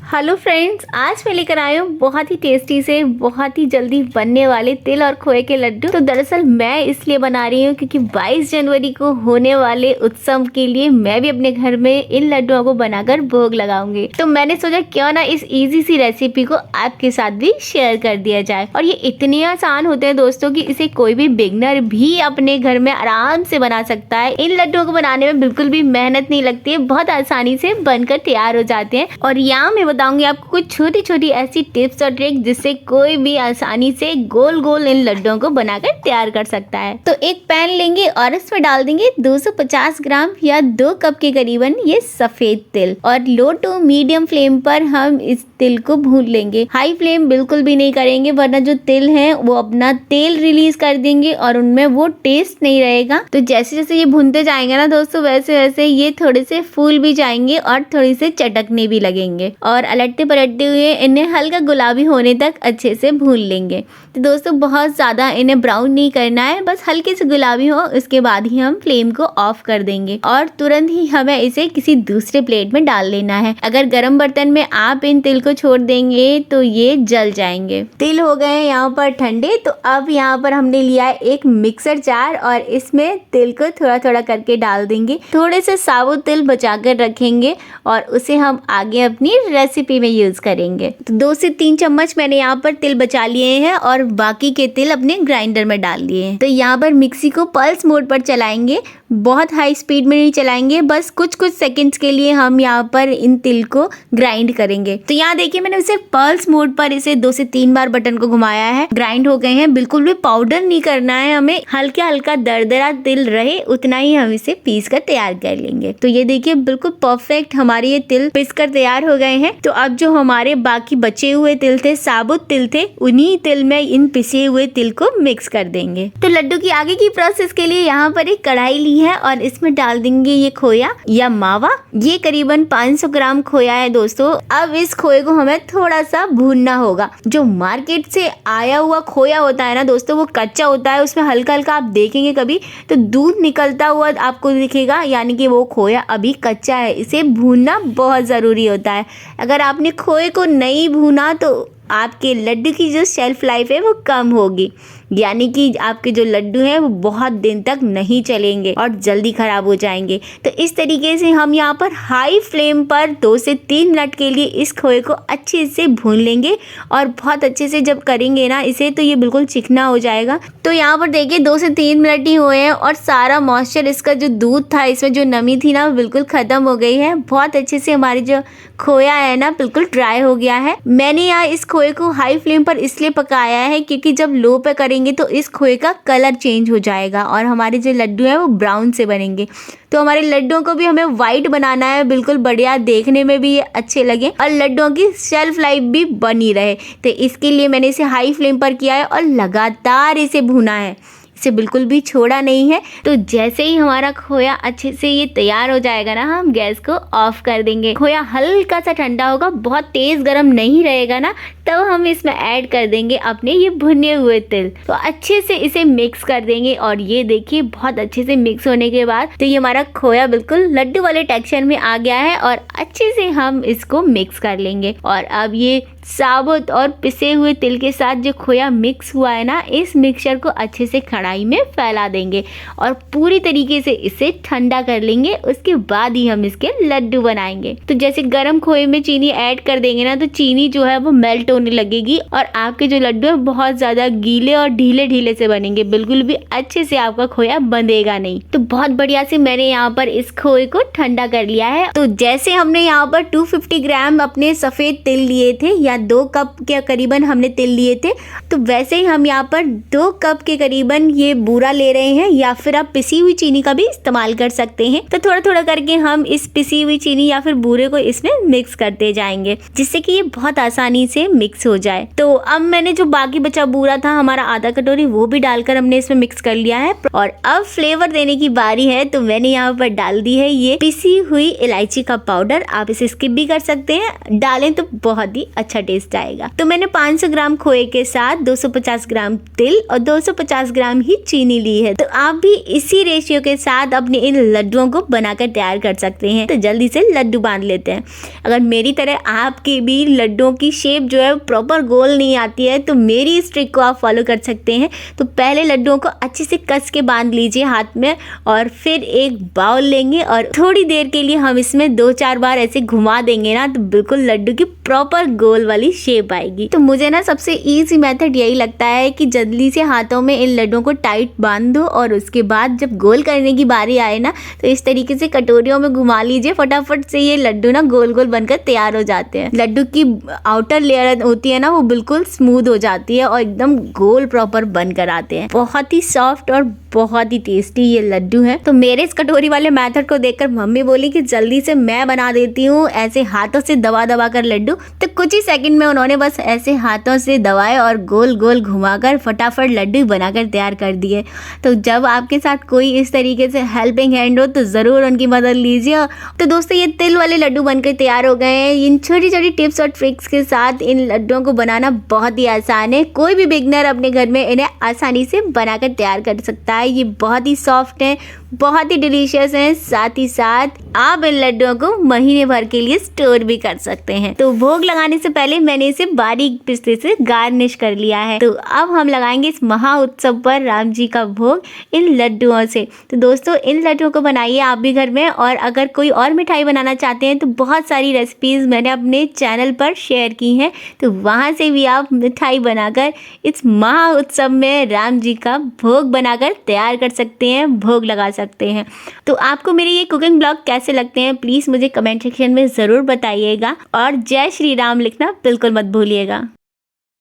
Hello friends, आज मैं लेकर आई हूँ बहुत ही टेस्टी से बहुत ही जल्दी बनने वाले तिल और खोए के लड्डू। तो दरअसल मैं इसलिए बना रही हूँ क्योंकि 22 जनवरी को होने वाले उत्सव के लिए मैं भी अपने घर में इन लड्डुओं को बनाकर भोग लगाऊंगी। तो मैंने सोचा क्यों ना इस इजी सी रेसिपी को आपके साथ भी शेयर कर दिया जाए। और ये इतने आसान होते हैं दोस्तों कि इसे कोई भी बिगनर भी अपने घर में आराम से बना सकता है। इन लड्डुओं को बनाने में बिल्कुल भी मेहनत नहीं लगती है, बहुत आसानी से बनकर तैयार हो जाते हैं। और यहाँ मैं बताऊंगी आपको कुछ छोटी छोटी ऐसी टिप्स और ट्रिक जिससे कोई भी आसानी से गोल गोल इन लड्डुओं को बनाकर तैयार कर सकता है। तो एक पैन लेंगे और इसमें डाल देंगे 250 ग्राम या 2 कप के करीबन ये सफेद तिल, और लो टू मीडियम फ्लेम पर हम इस तिल को भून लेंगे। हाई फ्लेम बिल्कुल भी नहीं करेंगे वरना जो तिल है वो अपना तेल रिलीज कर देंगे और उनमें वो टेस्ट नहीं रहेगा। तो जैसे जैसे ये भूनते जाएंगे ना दोस्तों, वैसे वैसे ये थोड़े से फूल भी जाएंगे और थोड़ी से चटकने भी लगेंगे। और अलटते पलटते हुए इन्हें हल्का गुलाबी होने तक अच्छे से भून लेंगे। तो दोस्तों बहुत ज़्यादा इन्हें ब्राउन नहीं करना है, बस हल्के से गुलाबी हो उसके बाद ही हम फ्लेम को ऑफ कर देंगे और तुरंत ही हमें इसे किसी दूसरे प्लेट में डाल लेना है। अगर गर्म बर्तन में आप इन तिल को छोड़ देंगे तो ये जल जाएंगे। तिल हो गए हैं यहाँ पर ठंडे। तो अब यहाँ पर हमने लिया है एक मिक्सर जार और इसमें तिल को थोड़ा थोड़ा करके डाल देंगे। थोड़े से साबुत तिल बचा कर रखेंगे और उसे हम आगे अपनी रेसिपी में यूज करेंगे। तो 2 से 3 चम्मच मैंने यहाँ पर तिल बचा लिए हैं और बाकी के तिल अपने ग्राइंडर में डाल दिए हैं। तो यहाँ पर मिक्सी को पल्स मोड पर चलाएंगे, बहुत हाई स्पीड में नहीं चलाएंगे, बस कुछ कुछ सेकंड्स के लिए हम यहाँ पर इन तिल को ग्राइंड करेंगे। तो यहाँ देखिए मैंने उसे पल्स मोड पर इसे 2 से 3 बार बटन को घुमाया है। ग्राइंड हो गए हैं, बिल्कुल भी पाउडर नहीं करना है हमें, हल्का हल्का दरदरा तिल रहे उतना ही हम इसे पीस कर तैयार कर लेंगे। तो ये देखिए बिल्कुल परफेक्ट हमारे ये तिल पीस कर तैयार हो गए हैं। तो अब जो हमारे बाकी बचे हुए तिल थे, साबुत तिल थे, उन्हीं तिल में इन पिसे हुए तिल को मिक्स कर देंगे। तो लड्डू की आगे की प्रोसेस के लिए यहाँ पर एक कढ़ाई ली है और इसमें डाल देंगे ये खोया या मावा। ये करीबन 500 ग्राम खोया है दोस्तों। अब इस खोए को हमें थोड़ा सा भूनना होगा। जो मार्केट से आया हुआ खोया होता है ना दोस्तों, वो कच्चा होता है, उसमें हल्का हल्का आप देखेंगे कभी तो दूध निकलता हुआ आपको दिखेगा, यानी कि वो खोया अभी कच्चा है। इसे भूनना बहुत ज़रूरी होता है। अगर आपने खोए को नहीं भूना तो आपके लड्डू की जो शेल्फ लाइफ है वो कम होगी, यानी कि आपके जो लड्डू हैं वो बहुत दिन तक नहीं चलेंगे और जल्दी ख़राब हो जाएंगे। तो इस तरीके से हम यहाँ पर हाई फ्लेम पर 2 से 3 मिनट के लिए इस खोए को अच्छे से भून लेंगे। और बहुत अच्छे से जब करेंगे ना इसे तो ये बिल्कुल चिकना हो जाएगा। तो यहाँ पर देखिए 2 से 3 मिनट ही हुए हैं और सारा मॉइस्चर, इसका जो दूध था, इसमें जो नमी थी ना वो बिल्कुल ख़त्म हो गई है। बहुत अच्छे से हमारी जो खोया है ना बिल्कुल ड्राई हो गया है। मैंने यहाँ इस खोए को हाई फ्लेम पर इसलिए पकाया है क्योंकि जब लो पे करेंगे तो इस खोए का कलर चेंज हो जाएगा और हमारे जो लड्डू हैं वो ब्राउन से बनेंगे। तो हमारे लड्डुओं को भी हमें वाइट बनाना है, बिल्कुल बढ़िया देखने में भी ये अच्छे लगे और लड्डुओं की शेल्फ लाइफ भी बनी रहे। तो इसके लिए मैंने इसे हाई फ्लेम पर किया है और लगातार इसे भुना है, इसे बिल्कुल भी छोड़ा नहीं है। तो जैसे ही हमारा खोया अच्छे से ये तैयार हो जाएगा ना, हम गैस को ऑफ कर देंगे। खोया हल्का सा ठंडा होगा, बहुत तेज गरम नहीं रहेगा ना, तब हम इसमें ऐड कर देंगे अपने ये भुने हुए तिल। तो अच्छे से इसे मिक्स कर देंगे और ये देखिए बहुत अच्छे से मिक्स होने के बाद तो ये हमारा खोया बिल्कुल लड्डू वाले टेक्सचर में आ गया है और अच्छे से हम इसको मिक्स कर लेंगे। और अब ये साबुत और पिसे हुए तिल के साथ जो खोया मिक्स हुआ है ना, इस मिक्सचर को अच्छे से कढ़ाई में फैला देंगे और पूरी तरीके से इसे ठंडा कर लेंगे। उसके बाद ही हम इसके लड्डू बनाएंगे। तो जैसे गर्म खोए में चीनी ऐड कर देंगे ना तो चीनी जो है वो मेल्ट होने लगेगी और आपके जो लड्डू है बहुत ज़्यादा गीले और ढीले ढीले से बनेंगे, बिल्कुल भी अच्छे से आपका खोया बंधेगा नहीं। तो बहुत बढ़िया से मैंने यहाँ पर इस खोए को ठंडा कर लिया है। तो जैसे हमने यहाँ पर 250 ग्राम अपने सफ़ेद तिल लिए थे या 2 कप के करीबन हमने तिल लिए थे, तो वैसे ही हम यहाँ पर 2 कप के करीबन ये बूरा ले रहे हैं, या फिर आप पिसी हुई चीनी का भी इस्तेमाल कर सकते हैं। तो थोड़ा थोड़ा करके हम इस पिसी हुई चीनी या फिर बूरे को इसमें मिक्स करते जाएंगे जिससे कि ये बहुत आसानी से मिक्स हो जाए। तो अब मैंने जो बाकी बचा बूरा था हमारा आधा कटोरी, वो भी डालकर हमने इसमें मिक्स कर लिया है। और अब फ्लेवर देने की बारी है। तो मैंने यहाँ पर डाल दी है ये पिसी हुई इलायची का पाउडर। आप इसे स्किप भी कर सकते हैं, डालें तो बहुत ही अच्छा टेस्ट आएगा। तो मैंने 500 ग्राम खोए के साथ 250 ग्राम तिल और 250 ग्राम ही चीनी ली है। तो आप भी इसी रेशियो के साथ अपने इन लड्डुओं को बनाकर तैयार कर सकते हैं। तो जल्दी से लड्डू बांध लेते हैं। अगर मेरी तरह आपके भी लड्डुओं की शेप जो है प्रॉपर गोल नहीं आती है तो मेरी इस ट्रिक को आप फॉलो कर सकते हैं। तो पहले लड्डुओं को अच्छे से कस के बांध लीजिए हाथ में, और फिर एक बाउल लेंगे और थोड़ी देर के लिए हम इसमें 2-4 बार ऐसे घुमा देंगे ना, तो बिल्कुल लड्डू की प्रॉपर गोल वाली शेप आएगी। तो मुझे ना सबसे इजी मेथड यही लगता है कि जल्दी से हाथों में इन लड्डुओं को टाइट बांध दो, और उसके बाद जब गोल करने की बारी आए ना तो इस तरीके से कटोरियों में घुमा लीजिए। फटाफट से ये लड्डू ना गोल गोल बनकर तैयार हो जाते हैं। लड्डू की आउटर लेयर होती है ना, वो बिल्कुल स्मूथ हो जाती है और एकदम गोल प्रॉपर बनकर आते हैं। बहुत ही सॉफ्ट और बहुत ही टेस्टी ये लड्डू है। तो मेरे इस कटोरी वाले मेथड को देखकर मम्मी बोली कि जल्दी से मैं बना देती हूँ ऐसे हाथों से दबा दबा कर लड्डू। तो कुछ ही सेकंड में उन्होंने बस ऐसे हाथों से दबाए और गोल गोल घुमाकर फटाफट लड्डू बनाकर तैयार कर दिए। तो जब आपके साथ कोई इस तरीके से हेल्पिंग हैंड हो तो ज़रूर उनकी मदद लीजिए। तो दोस्तों ये तिल वाले लड्डू बनकर तैयार हो गए हैं। इन छोटी छोटी टिप्स और ट्रिक्स के साथ इन लड्डुओं को बनाना बहुत ही आसान है। कोई भी बिगनर अपने घर में इन्हें आसानी से बनाकर तैयार कर सकता है। ये बहुत ही सॉफ्ट है, बहुत ही डिलीशियस है। साथ ही साथ आप इन लड्डुओं को महीने भर के लिए स्टोर भी कर सकते हैं। तो भोग लगाने से पहले मैंने इसे बारीक पिस्ते से गार्निश कर लिया है। तो अब हम लगाएंगे इस महा उत्सव पर राम जी का भोग इन लड्डुओं से। तो दोस्तों इन लड्डुओं को बनाइए आप भी घर में, और अगर कोई और मिठाई बनाना चाहते हैं तो बहुत सारी रेसिपीज़ मैंने अपने चैनल पर शेयर की हैं। तो वहाँ से भी आप मिठाई बनाकर इस महा उत्सव में राम जी का भोग बनाकर तैयार कर सकते हैं, भोग लगा सकते हैं। तो आपको मेरे ये कुकिंग ब्लॉग कैसे लगते हैं प्लीज़ मुझे कमेंट सेक्शन में ज़रूर बताइएगा, और जय श्री राम लिखना बिल्कुल मत भूलिएगा।